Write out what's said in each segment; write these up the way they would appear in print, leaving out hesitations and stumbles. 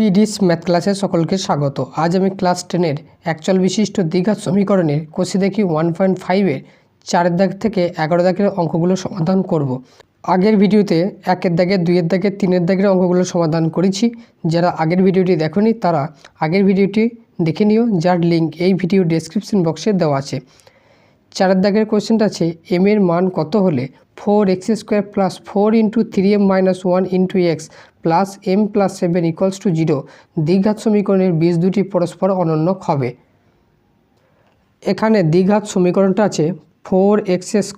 পিডিস math ক্লাসে সকলকে স্বাগত। আজ আমি ক্লাস 10-এর একচল বিশিষ্ট দ্বিঘাত সমীকরণের কষি দেখি 1.5-এর 4 দাগ থেকে 11 দাগের অঙ্কগুলো সমাধান করব। আগের ভিডিওতে 1-এর দাগের 2-এর দাগের 3-এর দাগের অঙ্কগুলো সমাধান করেছি। যারা আগের ভিডিওটি দেখোনি তারা আগের ভিডিওটি দেখে নিও, যার লিঙ্ক এই ভিডিও ডেসক্রিপশন বক্সে দেওয়া আছে। 4 দাগের কোশ্চেনটা আছে এম এর মান কত হলে 4x² plus 4 into 3m minus 1 into x plus m plus 7 equals to 0 দ্বিঘাত সমীকরণের বীজ দুটি পরস্পর অনন্যক হবে। এখানে দ্বিঘাত সমীকরণটা আছে 4x²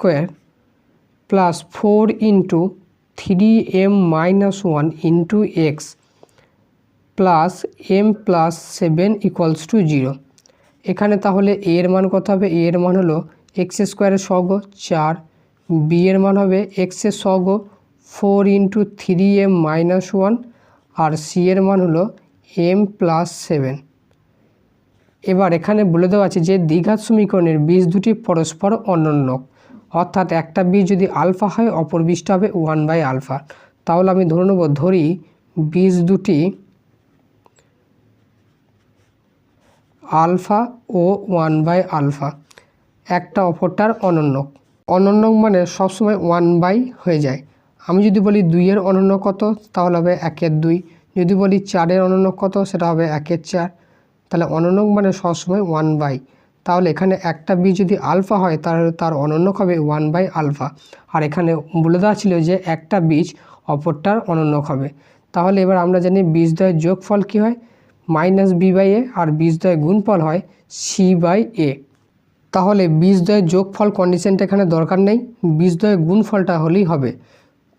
plus 4 into 3m minus 1 into x plus m plus 7 equals to 0। এখানে তাহলে a এর মান কত হবে? a এর মান হলো x² এর সহগ 4, b এর মান হবে x এর সহগ 4 ইন্টু 3m মাইনাস 1 আর c এর মান হলো m প্লাস 7। এবার এখানে বলে দেওয়া আছে যে দ্বিঘাত সমীকরণের বীজ দুটি পরস্পর অনন্যক, অর্থাৎ একটা বীজ যদি আলফা হয় অপর বীজটা হবে 1/α। তাহলে আমি ধরি বীজ দুটি আলফা ও 1/α, একটা অপরটার অনন্যক। অনন্যক মানে সবসময় 1 হয়ে যায়। আমি যদি বলি 2-এর অনন্যক কত, তাহলে হবে 1-এর 2। যদি বলি 4-এর অনন্যক কত, সেটা হবে 1-এর 4। তাহলে অনন্যক মানে সবসময় 1/। তাহলে এখানে একটা বীজ যদি আলফা হয় তাহলে তার অনন্যক হবে 1/α। আর এখানে বলে দেওয়া ছিল যে একটা বীজ অপরটার অনন্যক হবে। তাহলে এবার আমরা জানি বীজদ্বয়ের যোগফল কী হয়? -b/a, আর বীজদ্বয়ের গুণফল হয় c/a। তাহলে বীজদ্বয়ের যোগফল কন্ডিশনটা এখানে দরকার নেই, বীজদ্বয়ের গুণফলটা হলেই হবে।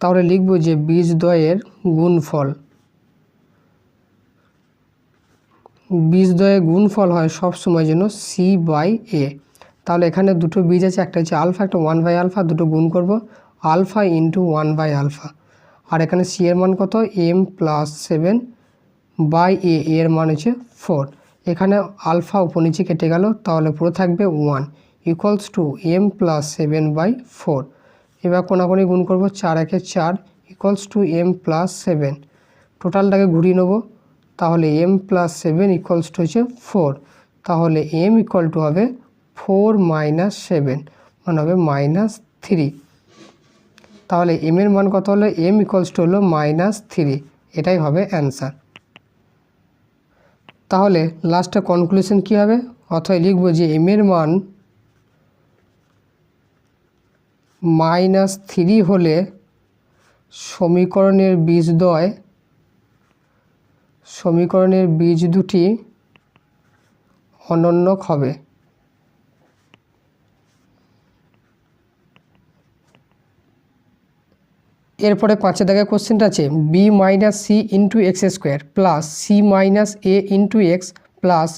তাহলে লিখব যে বীজদ্বয়ের গুণফল হয় সবসময় যেন c/a। তাহলে এখানে দুটো বীজ আছে, একটা হচ্ছে আলফা, একটা 1/α, দুটো গুণ করব আলফা ইন্টু 1/α। আর এখানে c এর মান কত? m প্লাস 7/a, এর মান হচ্ছে 4। এখানে আলফা উপর নিচে কেটে গেল, তাহলে পুরো থাকবে 1 ইকুয়ালস টু m প্লাস 7/4। এবার কোনাকুনি গুণ করব, 4-1-এ 4 ইকুয়ালস টু m প্লাস 7। টোটালটাকে ঘুরিয়ে নেব, তাহলে m প্লাস 7 ইকুয়ালস টু হচ্ছে 4। তাহলে m ইকুয়াল টু হবে 4 মাইনাস 7, মানে হবে -3। তাহলে m এর মান কত হলো? m ইকুয়ালস টু হলো -3। এটাই হবে অ্যান্সার। তাহলে লাস্টে কনক্লুশন কী হবে? অথবা লিখব যে m এর মান -3 হলে সমীকরণের বীজ দুটি অনন্যক হবে। এরপরে 5 দাগের কোশ্চেনটা আছে b minus c into x² plus c minus a into x plus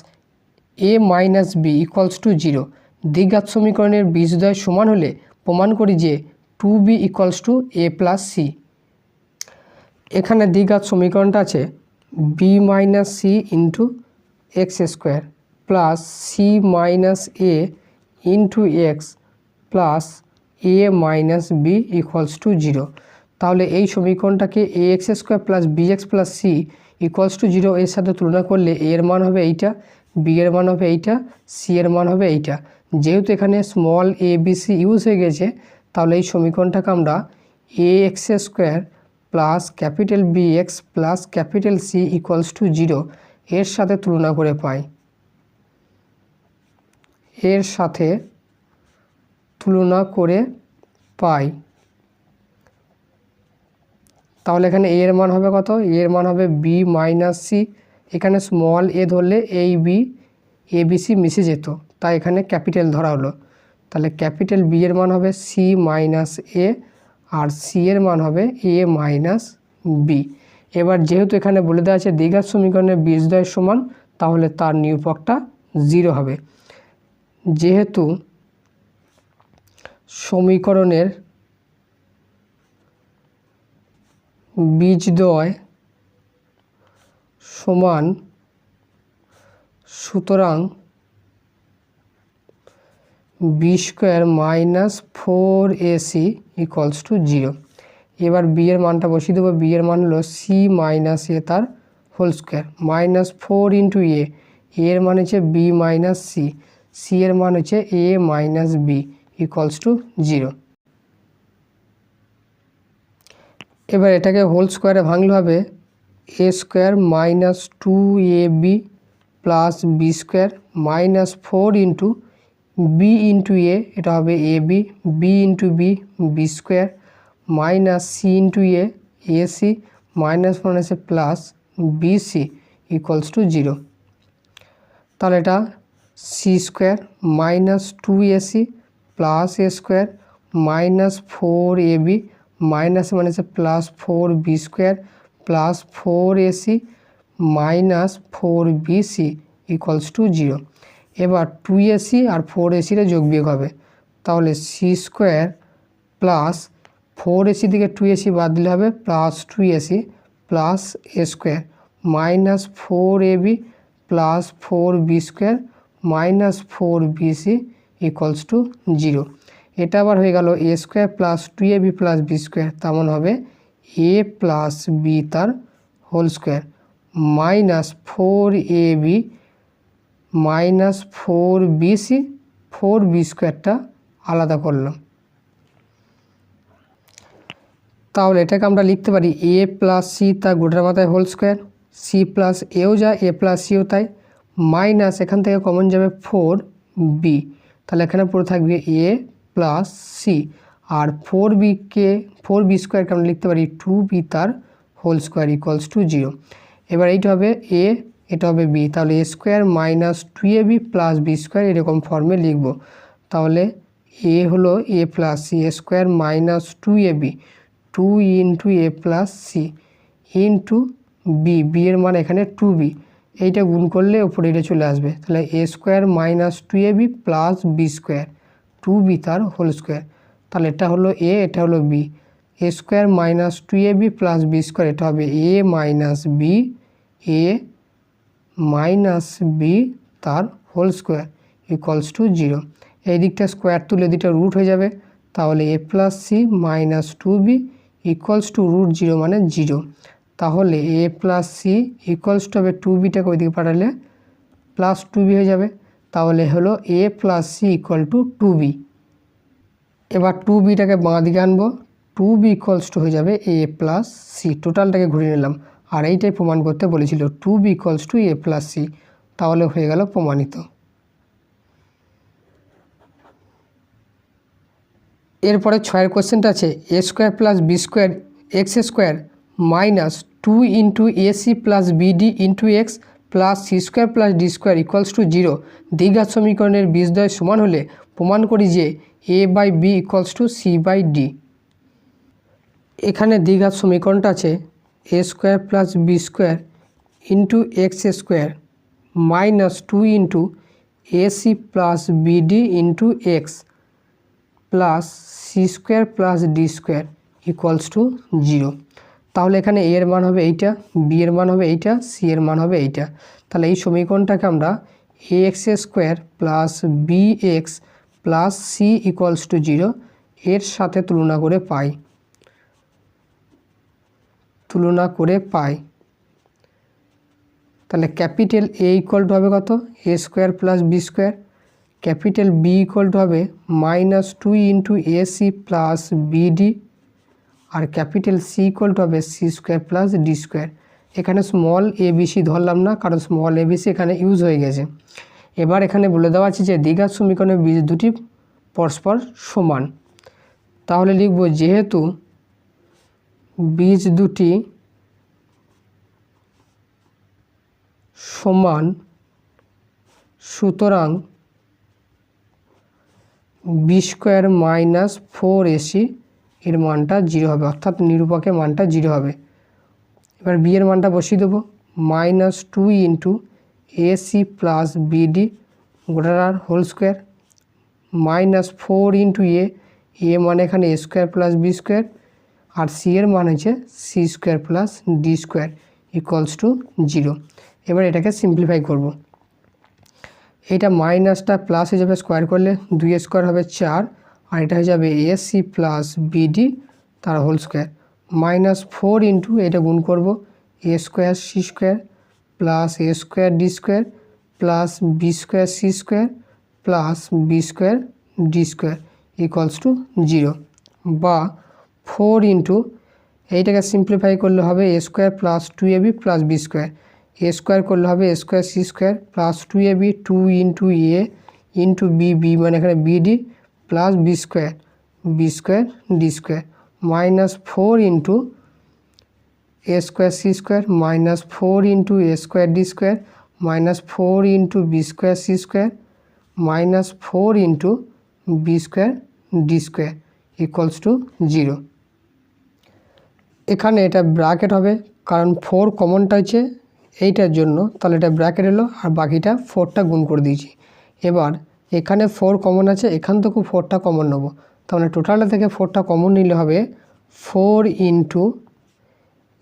a minus b equals to 0 দ্বিঘাত সমীকরণের বীজদ্বয় সমান হলে প্রমাণ করি যে 2b equals two a plus c। এখানে দ্বিঘাত সমীকরণটা আছে b minus c into x² plus c minus a into x plus a minus b equals to 0। তাহলে এই সমীকরণটাকে ax² plus bx plus c equals to 0 এর সাথে তুলনা করলে a এর মান হবে এইটা, b এর মান হবে এইটা, c এর মান হবে এইটা। যেহেতু এখানে small a b c use হয়ে গেছে, তাহলে এই সমীকরণটাকে আমরা ax² plus capital bx plus capital c equals to 0 এর সাথে তুলনা করে পাই। তাহলে এখানে a এর মান হবে কত? a এর মান হবে b মাইনাস c। এখানে স্মল a ধরলে এই a b c মিশে যেত, তাই এখানে ক্যাপিটাল ধরা হলো। তাহলে ক্যাপিটাল b এর মান হবে c মাইনাস a আর c এর মান হবে a মাইনাস b। এবার যেহেতু এখানে বলে দেওয়া আছে দ্বিঘাত সমীকরণের বীজদ্বয় সমান, তাহলে তার নিরূপকটা 0 হবে। যেহেতু সমীকরণের বীজদ্বয় সমান, সুতরাং b² minus 4ac equals to 0। এবার b এর মানটা বসিয়ে দেবো। b এর মান হলো c মাইনাস a তার হোল স্কোয়ার মাইনাস 4 ইন্টু এর মান হচ্ছে বি মাইনাস সি এর মান হচ্ছে A minus B equals to 0। এবার এটাকে হোল স্কোয়ারে ভাঙলে হবে A square minus 2ab plus B square minus 4 into B into এটা হবে A B into B square minus C into AC minus 1 আছে প্লাস বিসি ইকুয়ালস টু 0। তাহলে এটা C square minus 2ac plus A square minus 4ab minus মানে আছে plus 4b square plus 4ac minus 4bc equals to 0। এবার 2ac আর 4ac যোগ বিয়োগ হবে, তাহলে সি স্কোয়ার প্লাস 4ac থেকে 2ac বাদ দিলে হবে plus 2ac plus A square minus 4ab plus 4b square minus 4bc equals to 0। এটা আবার হয়ে গেল A square plus 2ab plus B square, তেমন হবে এ প্লাস বি তার whole square minus 4ab minus 4bc 4b স্কোয়ারটা আলাদা করলাম। তাহলে এটাকে আমরা লিখতে পারি এ প্লাস সি তার গোটার মাথায় হোল স্কোয়ার, সি প্লাস এও যায় এ প্লাস সিও তাই, মাইনাস এখান থেকে কমন যাবে 4b, তাহলে এখানে পড়ে থাকবে এ প্লাস সি আর 4b স্কোয়ারকে আমরা লিখতে পারি 2b তার হোল স্কোয়ার ইকুয়ালস টু 0। এবার এইটা হবে এ, এটা হবে বি, তাহলে A square minus 2ab plus B square এরকম ফর্মে লিখব। তাহলে এ হলো A plus C A square minus 2ab 2 into A plus C into B এর মান এখানে 2b, এইটা গুণ করলে উপরে এটা চলে আসবে, তাহলে A square minus 2ab plus B square 2b তার হোল স্কোয়ার, তাহলে এটা হলো এ এটা হলো B, A square minus 2ab plus B square এটা হবে এ মাইনাস বি তার হোল স্কোয়ার ইকুয়ালস টু 0। এই দিকটা স্কোয়ার তুলে দিকটা রুট হয়ে যাবে, তাহলে A plus C minus 2b equals to root 0 মানে 0। তাহলে A plus C equals to হবে 2bটাকে ওইদিকে পাঠালে প্লাস 2b হয়ে যাবে, তাহলে হলো A plus C equal to 2b। এবার 2bটাকে বাঁ দিকে আনবো, 2b ইকুয়ালস টু হয়ে যাবে এ প্লাস সি, টোটালটাকে ঘুরিয়ে নিলাম আর এইটাই প্রমাণ করতে বলেছিল 2b equals to A plus C, তাহলে হয়ে গেল প্রমাণিত। এরপরে 6 কোশ্চেনটা আছে A square plus B square X square minus 2 into AC plus BD into x plus C square plus D square equals to 0 দ্বিঘাত সমীকরণের বীজদ্বয় সমান হলে প্রমাণ করি যে A by B equals to C by D. এখানে দ্বিঘাত সমীকরণটা আছে A square plus B square into X square minus 2 into AC plus BD into x plus C square plus D square equals to 0। তাহলে এখানে এ এর মান হবে এইটা, বি এর মান হবে এইটা, সি এর মান হবে এইটা, তাহলে এই সমীকরণটাকে আমরা A X square plus B X plus C equals to 0 এর সাথে তুলনা করে পাই। তাহলে ক্যাপিটাল এ ইকুয়াল টু হবে কত A square plus B square, capital B equal to হবে minus 2 into AC plus BD আর ক্যাপিটাল সি ইকুয়াল টু হবে C square plus D square. এখানে স্মল এ বিসি ধরলাম না, কারণ স্মল এ বিসি এখানে ইউজ হয়ে গেছে। এবার এখানে বলে দেওয়া আছে যে দ্বিঘাত সমীকরণের বীজ দুটি পরস্পর সমান, তাহলে লিখব যেহেতু বীজ দুটি সমান সুতরাং বি স্কোয়ার মাইনাস 4ac এর মানটা 0 হবে, অর্থাৎ নিরূপকের মানটা 0 হবে। এবার বি এর মানটা বসিয়ে দেবো minus 2 into AC plus BD গোটার whole square minus 4 into A মানে এখানে A square plus B square আর সি এর মান হচ্ছে C square plus D square equals to 0। এবার এটাকে সিম্পলিফাই করব, এইটা মাইনাসটা প্লাস হয়ে যাবে, স্কোয়ার করলে 2 স্কোয়ার হবে 4 আর এটা হয়ে যাবে এসি প্লাস বিডি তার হোল স্কোয়ার মাইনাস 4 ইন্টু এটা গুণ করব A square C square plus A square D square plus B square C square plus B square D square equals to 0, বা 4 ইন্টু এইটাকে সিম্পলিফাই করলে হবে A square plus 2ab plus B square, A square করলে হবে A square C square plus 2ab 2 into A into B মানে এখানে BD plus B square D square minus 4 into A square C square minus 4 into A square D square minus 4 into B square C square minus 4 into B square D square equals to 0। এখানে এটা bracket হবে কারণ 4 কমনটা হচ্ছে এইটার জন্য, তাহলে এটা bracket এলো আর বাকিটা 4টা গুণ করে দিয়েছি। এবার এখানে 4 কমন আছে, এখান থেকেও 4টা কমন নেবো, তাহলে টোটালটা থেকে 4টা কমন নিলে হবে 4 into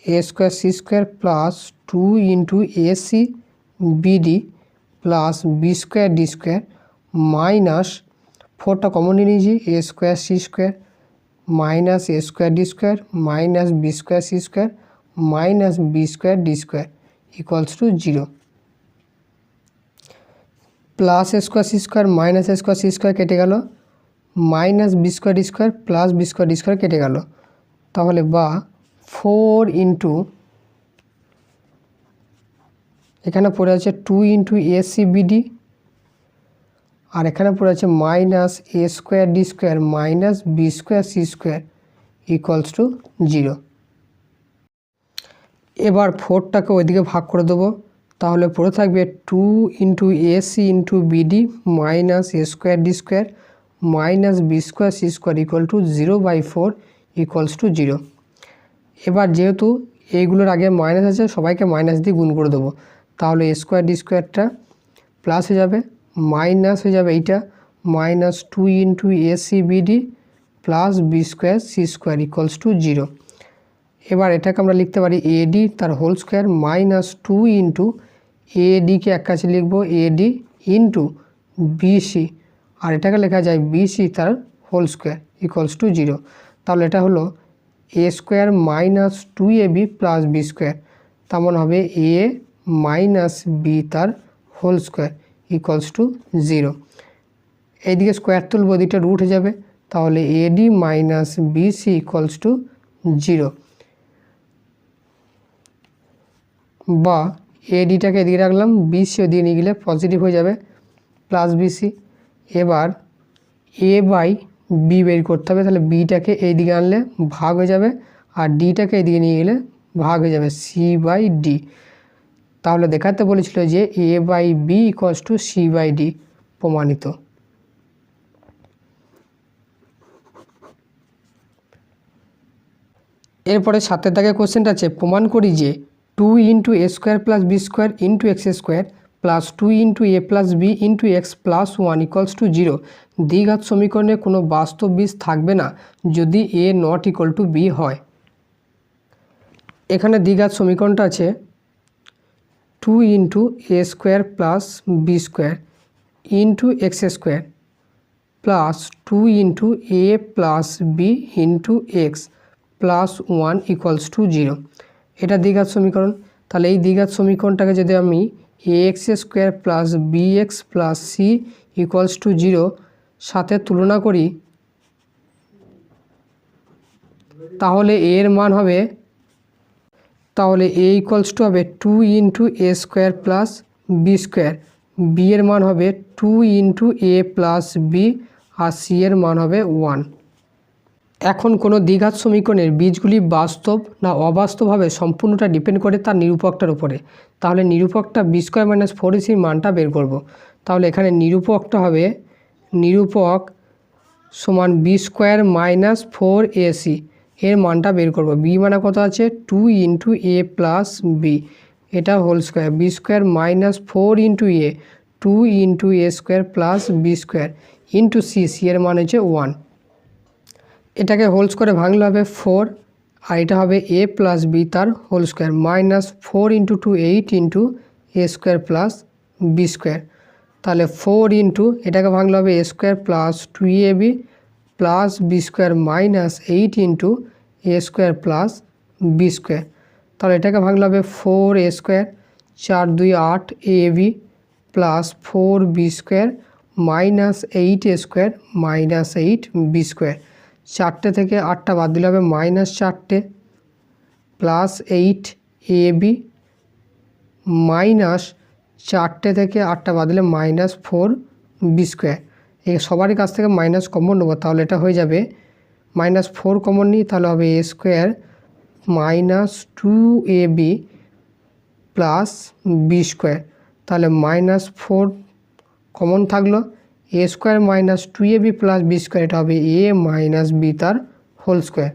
A square C square plus 2 into A C BD plus B square D square minus 4টা কমন নিয়ে নিয়েছি A square C square minus A square D square minus B square C square minus B square D square equals to 0। Plus A square C square minus A square C square কেটে গেল, minus B square D square plus B square D square কেটে গেল, তাহলে বা 4 into এখানে পড়ে আছে 2 into A C BD আর এখানে পড়ে আছে minus A square D square minus B square C square equals to 0। এবার 4টাকে ওইদিকে ভাগ করে দেবো, তাহলে পড়ে থাকবে 2 into A C into BD minus A square D square minus B square C square equal to 0/4 equals to 0। এবার যেহেতু এইগুলোর আগে মাইনাস আছে সবাইকে মাইনাস দিয়ে গুণ করে দেবো, তাহলে এ স্কোয়ার ডি স্কোয়ারটা প্লাস হয়ে যাবে, মাইনাস হয়ে যাবে এইটা minus 2 into A C BD plus B square C square equals to 0। এবার এটাকে আমরা লিখতে পারি এডি তার হোল স্কোয়ার মাইনাস 2 ইন্টু এডিকে এক কাছে লিখবো এডি ইন্টু বিসি আর এটাকে লেখা যায় বিসি তার হোল স্কোয়ার ইকুয়ালস টু 0। তাহলে এটা হলো A square minus 2ab plus B square, তেমন হবে এ মাইনাস বি তার হোল স্কোয়ার ইকুয়ালস টু 0। এইদিকে স্কোয়ার তুলব, দিকটা রুট হয়ে যাবে, তাহলে AD minus BC equals to 0, বা এডিটাকে এদিকে রাখলাম বিসি ওদিকে নিয়ে গেলে পজিটিভ হয়ে যাবে প্লাস বিসি। এবার এ বাই বি বের করতে হবে, তাহলে বিটাকে এইদিকে আনলে ভাগ হয়ে যাবে আর ডিটাকে এদিকে নিয়ে গেলে ভাগ হয়ে যাবে সি বাই ডি। তাহলে দেখাতে বলেছিল যে A by B equals to C by D, প্রমাণিত। এরপরে 7 দাগে কোশ্চেনটা আছে প্রমাণ করি যে 2 into A square plus B square into X square plus 2 into A plus B into x plus 1 equals to 0 দ্বিঘাত সমীকরণে কোনো বাস্তব বীজ থাকবে না যদি A not equal to B হয়। এখানে দ্বিঘাত সমীকরণটা আছে 2 into A square plus B square into X square plus 2 into A plus B into x plus 1 equals to 0। এটা দ্বিঘাত সমীকরণ। তাহলে এই দ্বিঘাত সমীকরণটাকে যদি আমি A X square plus B X plus C equals to 0 সাথে তুলনা করি, তাহলে এর মান হবে, তাহলে এ ইকুয়ালস টু হবে 2 into A square plus B square, B এর মান হবে 2 ইন্টু এ প্লাস বি আর সি এর মান হবে 1। এখন কোনো দ্বিঘাত সমীকরণের বীজগুলি বাস্তব না অবাস্তব হবে সম্পূর্ণটা ডিপেন্ড করে তার নিরূপকটার উপরে। তাহলে নিরূপকটা বি স্কোয়ার মাইনাস 4ac মানটা বের করব। তাহলে এখানে নিরূপকটা হবে নিরূপক সমান বি স্কোয়ার মাইনাস 4ac এর মানটা বের করব। বি মানে কত আছে 2 ইন্টু এ প্লাস বি, এটা whole square, B square minus 4 into A 2 into A square plus B square into C, C এর মান হচ্ছে 1। এটাকে হোল স্কোয়ারে ভাঙলে হবে 4 আর এটা হবে এ প্লাস বি তার whole square minus 4 into 2 8 into A square plus B square. তাহলে 4 ইন্টু এটাকে ভাঙলে হবে A square plus 2ab plus B square minus 8 into A square plus B square. তাহলে এটাকে ভাঙলে হবে 4a square 4 2 8 ab plus 4b square minus 8a square minus 8b square. 4টে থেকে 8টা বাদ দিলে হবে মাইনাস 4টে প্লাস 8ab মাইনাস 4টে থেকে 8টা বাদ দিলে মাইনাস 4b স্কোয়ার। এই সবারই কাছ থেকে মাইনাস কমন নেবো, তাহলে এটা হয়ে যাবে মাইনাস 4 কমন নিই, তাহলে হবে a square minus 2ab plus b square. তাহলে মাইনাস 4 কমন থাকলো, a square minus 2ab plus b square, এটা হবে a মাইনাস b তার হোল স্কোয়ার।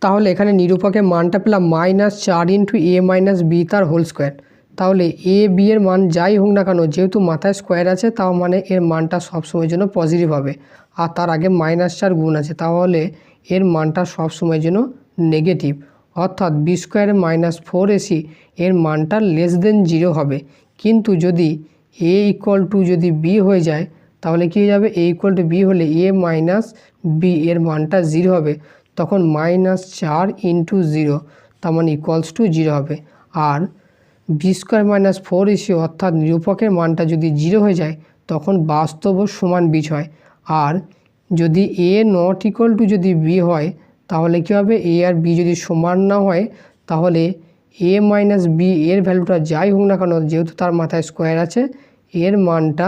তাহলে এখানে নিরূপকের মানটা পেলাম minus 4 into a minus b তার হোল স্কোয়ার। তাহলে a b এর মান যাই হোক না কেন, যেহেতু মাথায় স্কোয়ার আছে তাও মানে এর মানটা সবসময়ের জন্য পজিটিভ হবে, আর তার আগে মাইনাস 4 গুণ আছে, তাহলে এর মানটা সবসময়ের জন্য নেগেটিভ, অর্থাৎ b স্কোয়ারে মাইনাস 4ac এর মানটা লেস দেন 0 হবে। কিন্তু যদি a ইকুয়াল টু যদি b হয়ে যায় তাহলে কী হয়ে যাবে, a ইকুয়াল টু b হলে a মাইনাস b এর মানটা 0 হবে, তখন মাইনাস 4 ইন্টু 0 তার মানে ইকুয়ালস টু 0 হবে। আর বি স্কোয়ার মাইনাস 4ac অর্থাৎ নিরূপকের মানটা যদি 0 হয়ে যায় তখন বাস্তব সমান বীজ হয়। আর যদি a নট ইকুয়াল টু যদি b হয় তাহলে কী হবে, a আর b যদি সমান না হয় তাহলে a মাইনাস b এর ভ্যালুটা যাই হোক না কেন, যেহেতু তার মাথায় স্কোয়ার আছে এর মানটা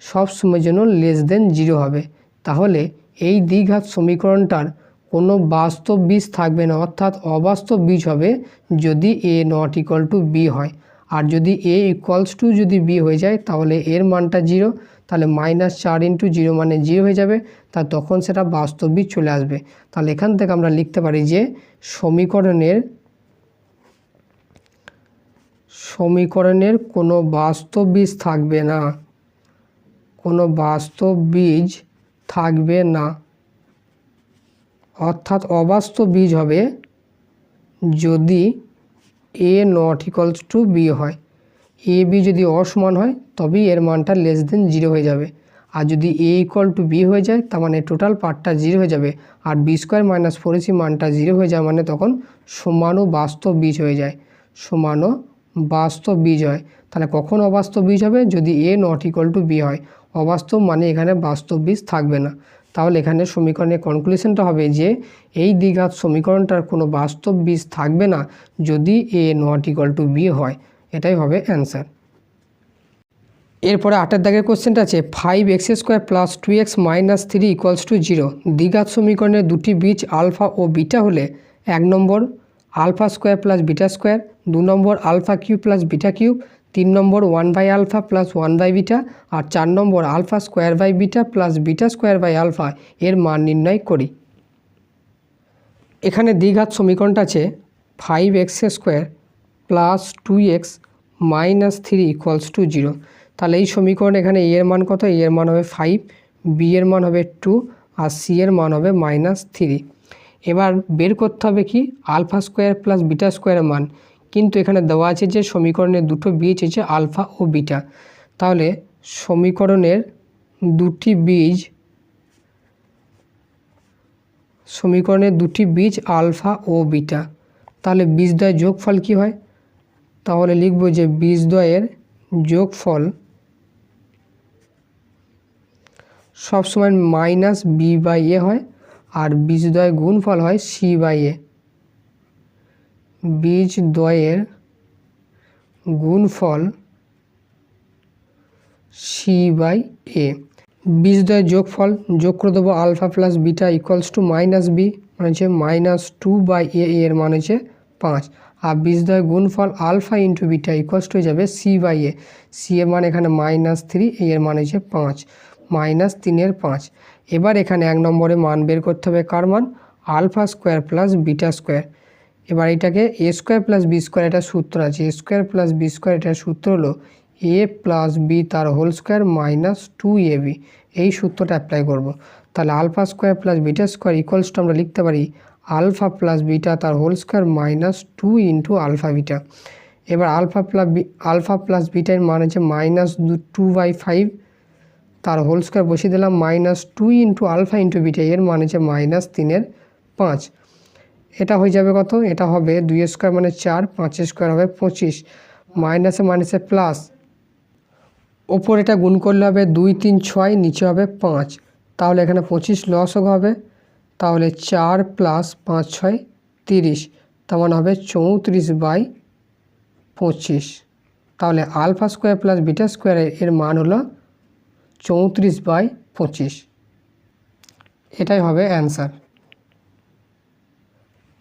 সব সময়ের জন্য লেস দেন 0 হবে। তাহলে এই দ্বিঘাত সমীকরণটার কোনো বাস্তব বীজ থাকবে না, অর্থাৎ অবাস্তব বীজ হবে যদি a not equal two b হয়। আর যদি a ইকুয়ালস টু যদি b হয়ে যায় তাহলে এর মানটা 0, তাহলে মাইনাস 4 ইন্টু 0 মানে 0 হয়ে যাবে, তা তখন সেটা বাস্তব বীজ চলে আসবে। তাহলে এখান থেকে আমরা লিখতে পারি যে সমীকরণের কোনো বাস্তব বীজ থাকবে না, কোনো বাস্তব বীজ থাকবে না, অর্থাৎ অবাস্তব বীজ হবে যদি a not equals to b হয়। a b যদি অসমান হয় তবেই এর মানটা লেস দেন 0 হয়ে যাবে। আর যদি a ইকুয়াল টু b হয়ে যায় তার মানে টোটাল পার্টটা 0 হয়ে যাবে, আর b স্কোয়ার মাইনাস 4ac মানটা 0 হয়ে যায়, মানে তখন সমান ও বাস্তব বীজ হয়ে যায়, সমান ও বাস্তব বীজ হয়। তাহলে কখন অবাস্তব বীজ হবে, যদি a not equal two b হয়। অবাস্তব মানে এখানে বাস্তব বীজ থাকবে না। তাহলে এখানে সমীকরণের কনক্লুশনটা হবে যে এই দ্বিঘাত সমীকরণটার কোনো বাস্তব বীজ থাকবে না যদি a not equal two b হয়, এটাই হবে অ্যান্সার। এরপরে 8 দাগের কোশ্চেনটা আছে 5x square plus 2x minus 3 equals to 0। দ্বিঘাত সমীকরণের দুটি বীজ আলফা ও বিটা হলে 1 নম্বর alpha square plus beta square, 2 নম্বর alpha cube plus beta cube, 3 নম্বর 1 by alpha plus 1 by beta, আর 4 নম্বর alpha square by beta plus beta square by alpha এর মান নির্ণয় করি। এখানে দ্বিঘাত সমীকরণটা আছে 5x square plus 2x minus 3 equals to 0। তাহলে এই সমীকরণ এখানে a এর মান কত, a এর মান হবে 5, b এর মান হবে 2 আর c এর মান হবে মাইনাস 3। এবার বের করতে হবে কি আলফা স্কোয়ার প্লাস বিটা স্কোয়ারের মান, কিন্তু এখানে দেওয়া আছে যে সমীকরণের দুটো বীজ হচ্ছে আলফা ও বিটা। তাহলে সমীকরণের দুটি বীজ আলফা ও বিটা, তাহলে বীজদ্বয়ের যোগফল কি হয়, তাহলে লিখব যে বীজদ্বয়ের যোগফল সবসময় মাইনাস বি বাই এ হয়, আর বীজদ্বয়ের গুণফল হয় সি বাই এ। বীজদ্বয়ের গুণফল সি বাই এ। বীজদ্বয়ের যোগফল যোগ করে দেবো alpha plus beta equals to minus B, মানে হচ্ছে মাইনাস 2 বাই এ, এর মান হচ্ছে 5। আর বীজদ্বয়ের গুণফল alpha into beta equals to হয়ে যাবে সি বাই এ, সি এর মান এখানে মাইনাস 3, এর মান হচ্ছে 5, মাইনাস 3 এর 5। এবার এখানে 1 নম্বরে মান বের করতে হবে কার মান, alpha square plus beta square. এবার এটাকে A square plus B square, এটা সূত্র আছে, A square plus B square, এটার সূত্র হলো এ প্লাস বি তার হোল স্কোয়ার মাইনাস 2ab, এই সূত্রটা অ্যাপ্লাই করব। তাহলে alpha square plus beta square equals to আমরা লিখতে পারি আলফা প্লাস বিটা তার whole square minus 2 into alpha beta. এবার আলফা প্লাস বিটার মান হচ্ছে মাইনাস 2/5, তার হোল স্কোয়ার বসিয়ে দিলাম, minus 2 into alpha into beta, এর মান হচ্ছে মাইনাস 3 এর 5। এটা হয়ে যাবে কত, এটা হবে 2 স্কোয়ার মানে 4, 5 স্কোয়ার হবে 25, মাইনাসে মাইনাসে প্লাস, ওপর এটা গুণ করলে হবে 2 3 6, নিচে হবে 5, তাহলে এখানে 25 লসক হবে, তাহলে 4 + 5 6 30, তার মানে হবে 34/25। তাহলে আলফা স্কোয়ার প্লাস বিটা স্কোয়ারের এর মান হলো 34/25, এটাই হবে অ্যান্সার।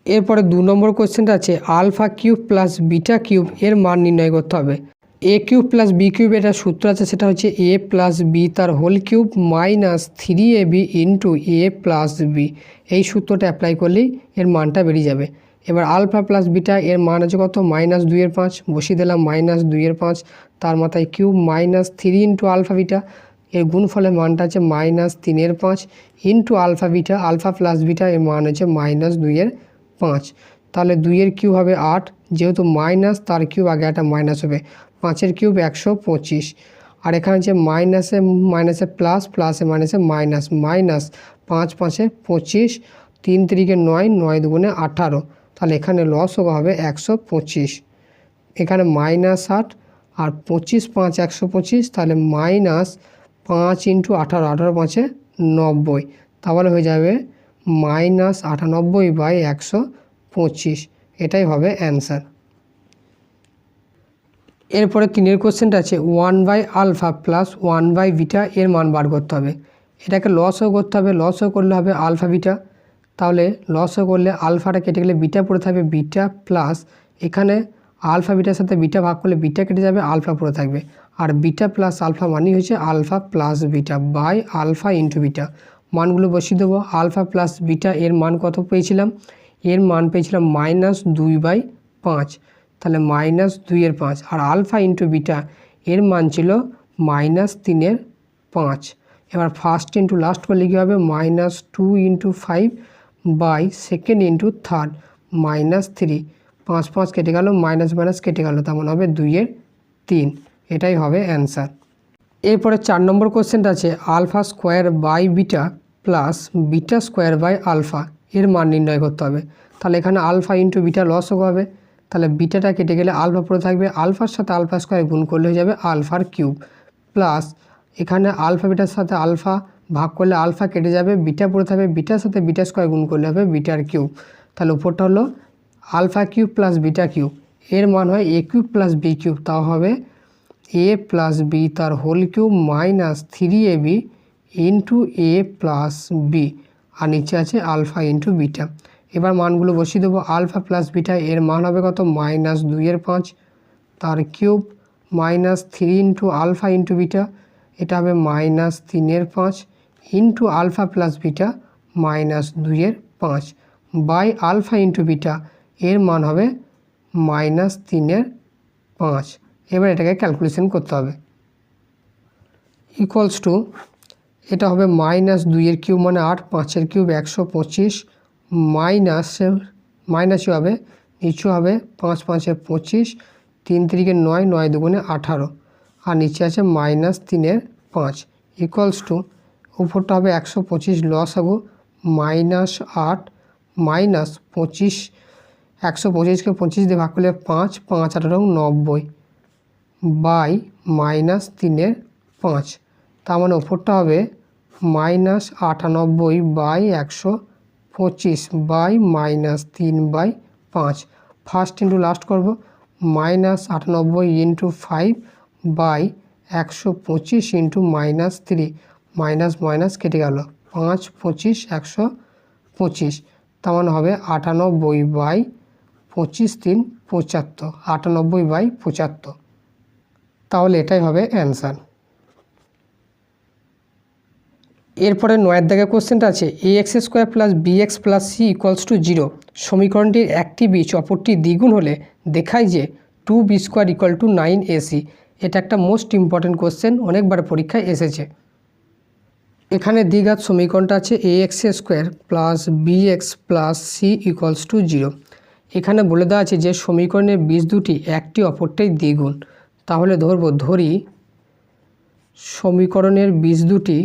এরপরে 2 নম্বর কোশ্চেনটা আছে alpha cube plus beta cube এর মান নির্ণয় করতে হবে। A cube plus B cube এটা সূত্র আছে, সেটা হচ্ছে এ প্লাস বি তার whole cube minus 3ab into A plus B. এই সূত্রটা অ্যাপ্লাই করলেই এর মানটা বেরিয়ে যাবে। এবার আলফা প্লাস বিটা এর মান আছে কত, -2/5, বসিয়ে দিলাম -2/5, তার মাথায় কিউব -3 ইন্টু আলফা বিটা, এর গুণফলের মানটা আছে -3/5 into alpha beta, alpha plus beta এর মান হচ্ছে -2/5, তাহলে 2 কিউব হবে 8, যেহেতু মাইনাস তার কিউব আগে একটা মাইনাস হবে, 5 কিউব 125, আর এখানে হচ্ছে মাইনাসে মাইনাসে প্লাস, প্লাসে মাইনাসে মাইনাস, মাইনাস 5 5 25, 3 3 9, 9 2 18, তাহলে এখানে লস হবে 125, এখানে -8 আর 25 5 125, তাহলে -5 ইন্টু 18, 18 5 90, তাহলে হয়ে যাবে -98/125, এটাই হবে অ্যান্সার। এরপরে 3 কোশ্চেনটা আছে 1/α প্লাস 1/β এর মান বার করতে হবে। এটাকে লসও করতে হবে, লসও করলে হবে আলফা বিটা, তাহলে লসও করলে আলফাটা কেটে গেলে বিটা পড়ে থাকবে, বিটা প্লাস এখানে আলফা বিটার সাথে বিটা ভাগ করলে বিটা কেটে যাবে, আলফা পড়ে থাকবে, আর বিটা প্লাস আলফা মানই হচ্ছে alpha plus beta by alpha into beta. মানগুলো বসিয়ে দেবো। আলফা প্লাস বিটা এর মান কত পেয়েছিলাম, এর মান পেয়েছিলাম -2/5, তাহলে -2/5, আর আলফা ইন্টু বিটা এর মান ছিল -3/5। এবার ফার্স্ট ইন্টু লাস্ট করলে কী হবে, -2 × 5 বাই সেকেন্ড ইন্টু থার্ড -3, 5 5 কেটে গেল, মাইনাস মাইনাস কেটে গেল, তেমন হবে 2/3, এটাই হবে অ্যান্সার। এরপরে 4 নম্বর কোশ্চেনটা আছে alpha square by beta plus beta square by alpha এর মান নির্ণয় করতে হবে। তাহলে এখানে আলফা ইন্টু বিটা লস হবে, তাহলে বিটাটা কেটে গেলে আলফা পড়ে থাকবে, আলফার সাথে আলফা স্কোয়ার গুণ করলে হয়ে যাবে আলফার কিউব, প্লাস এখানে আলফা বিটার সাথে আলফা ভাগ করলে আলফা কেটে যাবে, বিটা পড়ে থাকবে, বিটার সাথে বিটা স্কোয়ার গুণ করলে হবে বিটার কিউব, তাহলে উপরটা হলো alpha cube plus beta cube, এর মান হয় A cube plus B cube, তাও হবে এ প্লাস বি তার whole cube minus 3ab into A plus B, আর নিচে আছে আলফা ইন্টু বিটা। এবার মানগুলো বসিয়ে দেবো। আলফা প্লাস বিটা এর মান হবে কত, -2/5, তার cube -3 into alpha into beta, এটা হবে -3/5 into alpha plus beta -2/5 by alpha into beta এর মান হবে -3/5। এবার এটাকে ক্যালকুলেশন করতে হবে, ইকুয়ালস টু এটা হবে -2 কিউব মানে 8, 5 কিউব 125, মাইনাসই হবে, নিচু হবে 5 5 25, 3 3 9, 9 2 18, আর নিচে আছে -3/5, ইকুয়ালস টু উপরটা হবে 125 লস হবো -8 -25, 125কে 25 দিয়ে ভাগ করলে 5 5 18 90 বাই -3/5, তার মানে উপরটা হবে -98/125 বাই -3/5, ফার্স্ট ইন্টু লাস্ট করবো, -98 into 5 by 125 into -3, minus minus কেটে গেল, 5 25 125, তার মানে হবে 98/25 3 75, 98/75, তাহলে এটাই হবে অ্যান্সার। এরপরে 9 দাগের কোশ্চেনটা আছে ax² plus bx plus c equals to 0 সমীকরণটির একটি বীজ অপরটি দ্বিগুণ হলে দেখায় যে 2b² = 9ac। এটা একটা মোস্ট ইম্পর্টেন্ট কোশ্চেন, অনেকবার পরীক্ষায় এসেছে। এখানে দ্বিঘাত সমীকরণটা আছে ax² plus bx plus c equals to 0। এখানে বলে দেওয়া আছে যে সমীকরণের বীজ দুটি একটি অপরটাই দ্বিগুণ, তাহলে ধরি সমীকরণের বীজ দুটি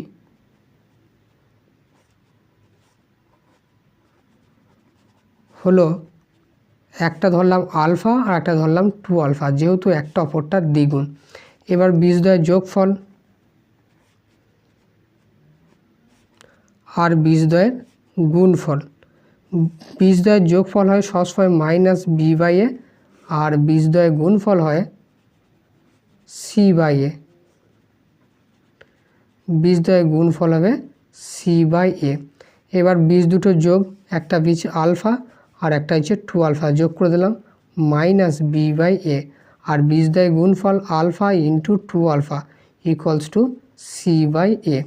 হলো একটা ধরলাম আলফা আর একটা ধরলাম 2 আলফা, যেহেতু একটা অপরটার দ্বিগুণ। এবার বীজদ্বয়ের যোগফল আর বীজদ্বয়ের গুণফল। বীজদ্বয়ের যোগফল হয় সবসময় মাইনাস বি বাই এ, আর বীজদ্বয়ের গুণফল হয় সি বাই এ। বীজদ্বয়ের গুণফল হবে সি বাই এ। এবার বীজ দুটো যোগ, একটা বীজ আলফা আর একটা হচ্ছে 2 আলফা, যোগ করে দিলাম মাইনাস বি বাই এ, আর বীজদ্বয়ের গুণফল alpha into 2 alpha equals to C by A.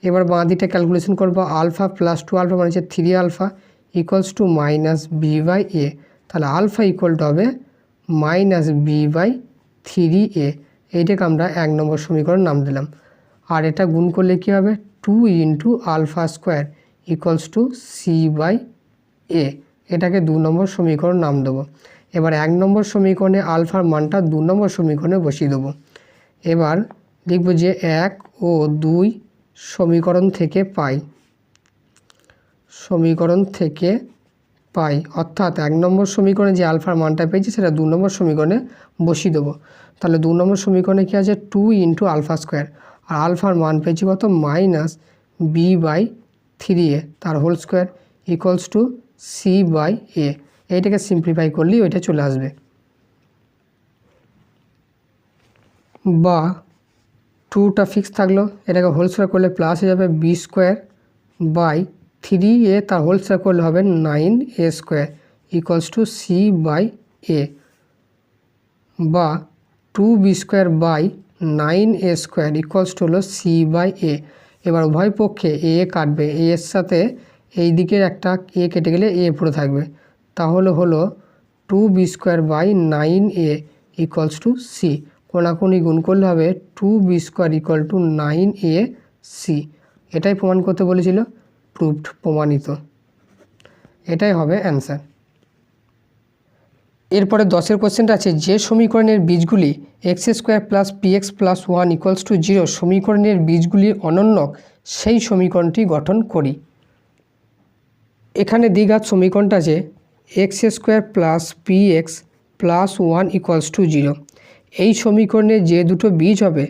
এবার বাঁ দিকটা ক্যালকুলেশন করবো, আলফা প্লাস 2 আলফা মানে হচ্ছে 3 alpha equals to minus B by A. তাহলে আলফা ইকুয়াল টু হবে মাইনাস বি বাই 3a। এইটাকে আমরা 1 নম্বর সমীকরণ নাম দিলাম। আর এটা গুণ করলে কী হবে, 2 into alpha square equals to C by A. এটাকে 2 নম্বর সমীকরণ নাম দেবো। এবার 1 নম্বর সমীকরণে আলফার মানটা 2 নম্বর সমীকরণে বসিয়ে দেবো। এবার লিখব যে 1 ও 2 সমীকরণ থেকে পাই, অর্থাৎ 1 নম্বর সমীকরণে যে আলফার মানটা পেয়েছি সেটা 2 নম্বর সমীকরণে বসিয়ে দেবো। তাহলে 2 নম্বর সমীকরণে কী আছে, 2 ইন্টু আলফা স্কোয়ার, আর আলফার মান পেয়েছি কত, মাইনাস বি বাই 3a তার whole square equals to C by A. এইটাকে সিম্পলিফাই করলেই ওইটা চলে আসবে। বা 2টা ফিক্স থাকলো, এটাকে হোল স্কোয়ার করলে প্লাস হয়ে যাবে বি স্কোয়ার বাই 3a তার হোল স্কোয়ার করলে হবে 9a square equals to C by এ। বা 2b square by 9a square equals to হলো সি বাই এ। এবার উভয় পক্ষে এ কাটবে, এ এর সাথে এই দিকের একটা এ কেটে গেলে এ পুরো থাকবে, তাহলে হলো 2b square by 9a equals to C. কোনাকুনি গুণ করলে হবে 2b square equal two 9ac। এটাই প্রমাণ করতে বলেছিল, প্রুভড, প্রমাণিত। এটাই হবে অ্যান্সার। এরপরে 10এর কোশ্চেনটা আছে, যে সমীকরণের বীজগুলি x square plus px plus 1 equals to 0 সমীকরণের বীজগুলির অনন্যক সেই সমীকরণটি গঠন করি। এখানে দ্বিঘাত সমীকরণটা আছে x square plus px plus 1 equals to 0। এই সমীকরণে যে দুটো বীজ হবে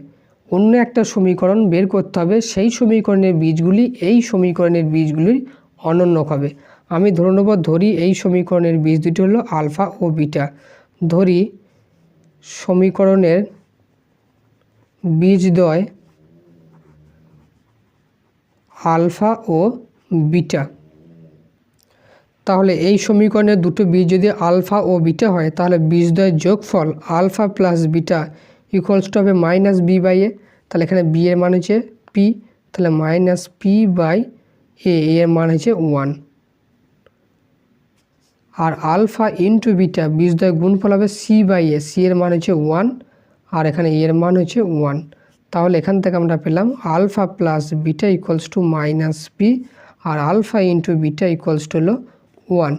অন্য একটা সমীকরণ বের করতে হবে, সেই সমীকরণের বীজগুলি এই সমীকরণের বীজগুলির অনন্যক হবে। আমি ধরি এই সমীকরণের বীজ দুটি হলো আলফা ও বিটা। ধরি সমীকরণের বীজদ্বয় আলফা ও বিটা। তাহলে এই সমীকরণের দুটো বীজ যদি আলফা ও বিটা হয়, তাহলে বীজদ্বয়ের যোগফল alpha plus beta equals to হবে মাইনাস বি বাই এ। তাহলে এখানে বি এর মান হচ্ছে পি, তাহলে মাইনাস পি বাই এ, এর মান হচ্ছে 1। আর আলফা ইন্টু বিটা বীজদ্বয় গুণফল হবে সি বাই এ, সি এর মান হচ্ছে 1 আর এখানে এর মান হচ্ছে 1। তাহলে এখান থেকে আমরা পেলাম alpha plus beta equals to minus P, আর alpha into beta equals to হলো 1।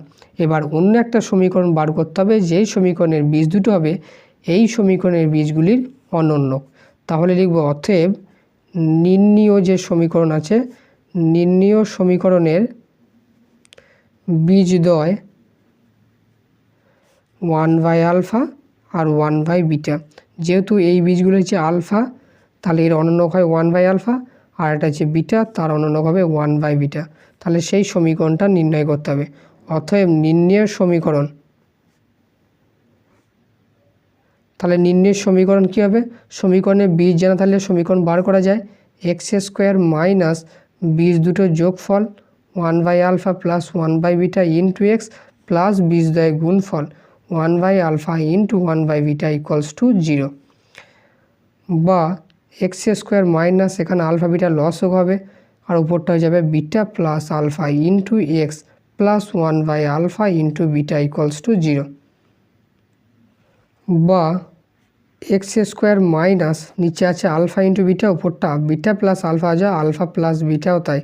এবার অন্য একটা সমীকরণ বার করতে হবে, যেই সমীকরণের বীজ দুটো হবে এই সমীকরণের বীজগুলির অনন্যক। তাহলে লিখব অতএব নির্ণীয় যে সমীকরণ আছে, নির্ণীয় সমীকরণের বীজদ্বয় 1 বাই আলফা আর 1 বাই বিটা। যেহেতু এই বীজগুলো হচ্ছে আলফা, তাহলে এর অনন্যক হয় 1 বাই আলফা, আর এটা হচ্ছে বিটা, তার অনন্যক হবে 1 বাই বিটা। তাহলে সেই সমীকরণটা নির্ণয় করতে হবে। অতএব নির্ণয়ের সমীকরণ, তাহলে নির্ণয়ের সমীকরণ কী হবে, সমীকরণের বীজ জানা থাকলে সমীকরণ বার করা যায়। এক্স স্কোয়ার মাইনাস বীজ দুটো যোগফল 1 by alpha plus 1 by beta into x plus বীজদ্বয়ের গুণফল 1 by alpha into 1 by beta equals to 0। বা এক্স স্কোয়ার মাইনাস এখানে আলফা বিটা লসক হবে, আর উপরটা হয়ে যাবে beta plus alpha into x plus 1 by alpha into beta equals to 0। বা এক্স স্কোয়ার মাইনাস নিচে আছে আলফা ইন্টু বিটা, উপরটা বিটা প্লাস আলফা যা আলফা প্লাস বিটাও তাই,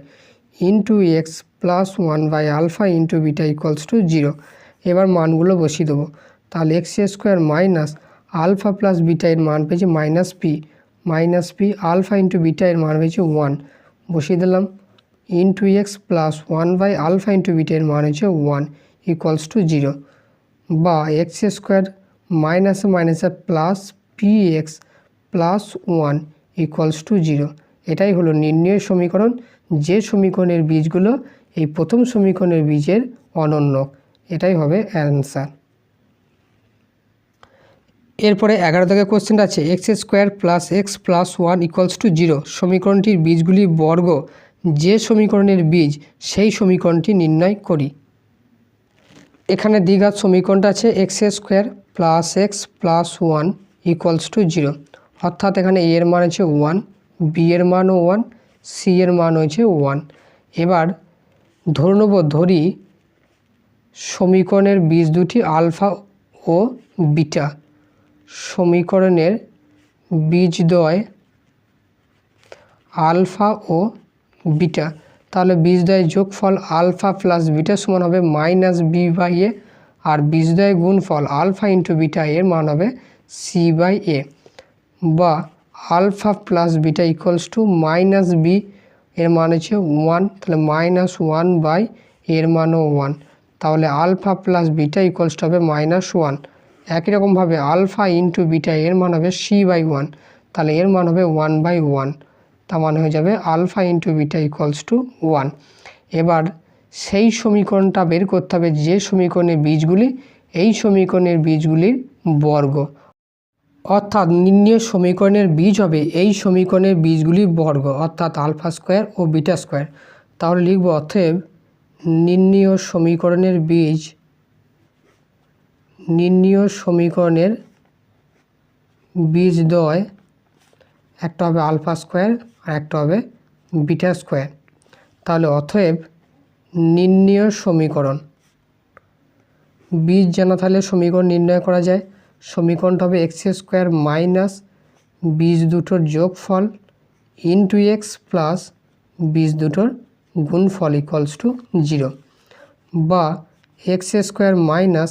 into x plus 1 by alpha into beta equals to 0। এবার মানগুলো বসিয়ে দেবো। তাহলে x square minus alpha plus beta এর মান পেয়েছি minus p alpha into beta এর মান পেয়েছি 1, বসিয়ে দিলাম, into x plus 1 by alpha into beta এর মান হচ্ছে 1 ইকুয়ালস টু 0, বা এক্স স্কোয়ার মাইনাসে মাইনাসে plus P x plus 1 equals to 0। এটাই হলো নির্ণয় সমীকরণ, যে সমীকরণের বীজগুলো এই প্রথম সমীকরণের বীজের অনন্য। এটাই হবে অ্যান্সার। এরপরে 11 দাগের কোশ্চেনটা আছে x square plus x plus 1 equals to 0 সমীকরণটির বীজগুলি বর্গ, যে সমীকরণের বীজ সেই সমীকরণটি নির্ণয় করি। এখানে দ্বিঘাত সমীকরণটা আছে x square plus x plus 1 equals to 0, অর্থাৎ এখানে এ এর মান হচ্ছে 1, বি এর মানও 1, সি এর মান হচ্ছে 1। এবার ধরি সমীকরণের বীজ দুটি আলফা ও বিটা। সমীকরণের বীজদ্বয় আলফা ও বিটা, তাহলে বীজদ্বয়ের যোগফল আলফা প্লাস বিটা সমান হবে মাইনাস বি বাই এ, আর বীজদ্বয়ের গুণফল আলফা ইন্টু বিটা এর মান হবে সি বাই এ, বা alpha plus beta equals to minus b এর মান হচ্ছে 1, তাহলে মাইনাস 1 বাই এর মানও 1, তাহলে alpha plus beta equals to হবে মাইনাস 1। একই রকমভাবে আলফা ইন্টু বিটা এর মান হবে সি বাই 1, তাহলে এর মান হবে 1 বাই 1, তার মানে হয়ে যাবে alpha into beta equals to 1। এবার সেই সমীকরণটা বের করতে হবে যে সমীকরণের বীজগুলি এই সমীকরণের বীজগুলির বর্গ, অর্থাৎ নির্ণয় সমীকরণের বীজ হবে এই সমীকরণের বীজগুলির বর্গ, অর্থাৎ আলফা স্কোয়ার ও বিটা স্কোয়ার। তাহলে লিখব অতএব নির্ণয় সমীকরণের বীজদ্বয় একটা হবে আলফা স্কোয়ার আর একটা হবে বিটা স্কোয়ার। তাহলে অতএব নির্ণয় সমীকরণ, বীজ জানা থাকলে সমীকরণ নির্ণয় করা যায়। সমীকরণটা হবে এক্স স্কোয়ার মাইনাস বীজ দুটোর যোগফল ইন্টু এক্স প্লাস বীজ দুটোর গুণফল ইকুয়ালস টু 0, বা এক্স স্কোয়ার মাইনাস,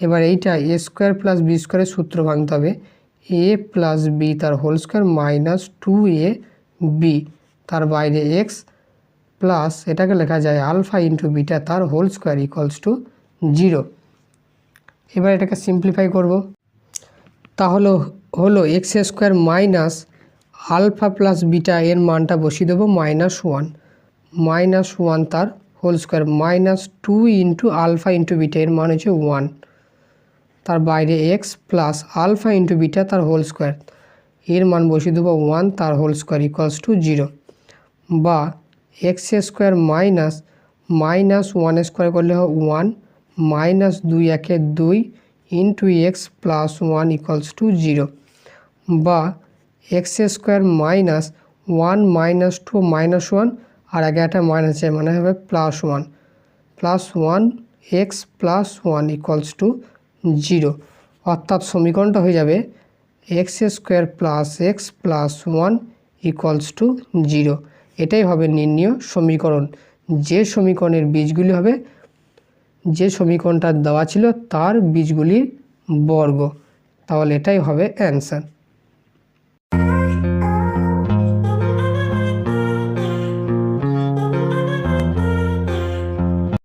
এবার এইটা এ স্কোয়ার প্লাস বি স্কোয়ারের সূত্র ভাঙতে হবে, এ প্লাস বি তার whole square minus 2a b তার বাইরে এক্স প্লাস এটাকে লেখা যায় আলফা ইন্টু বিটা তার হোল স্কোয়ার ইকুয়ালস টু 0। এবার এটাকে সিম্পলিফাই করব, তাহলে হলো x square minus alpha plus beta এর মানটা বসিয়ে দেবো -1 তার whole square minus 2 into alpha into beta এর মান হচ্ছে 1, তার বাইরে x plus alpha into beta তার হোল স্কোয়ার এর মান বসিয়ে দেবো 1 তার হোল স্কোয়ার ইকুয়ালস টু 0, বা এক্স স্কোয়ার মাইনাস 1 স্কোয়ার করলে 1 মাইনাস 2 একে 2 into x plus 1 equals to 0, বা X square minus 1 minus 2 minus 1 আর আগে একটা মাইনাস আছে মানে হবে plus 1 x plus 1 equals to 0, অর্থাৎ সমীকরণটা হয়ে যাবে x square plus x plus 1 equals to 0। এটাই হবে নির্ণয় সমীকরণ, যে সমীকরণের বীজগুলি হবে যে সমীকরণটা দেওয়া ছিল তার বীজগুলির বর্গ। তাহলে এটাই হবে অ্যান্সার।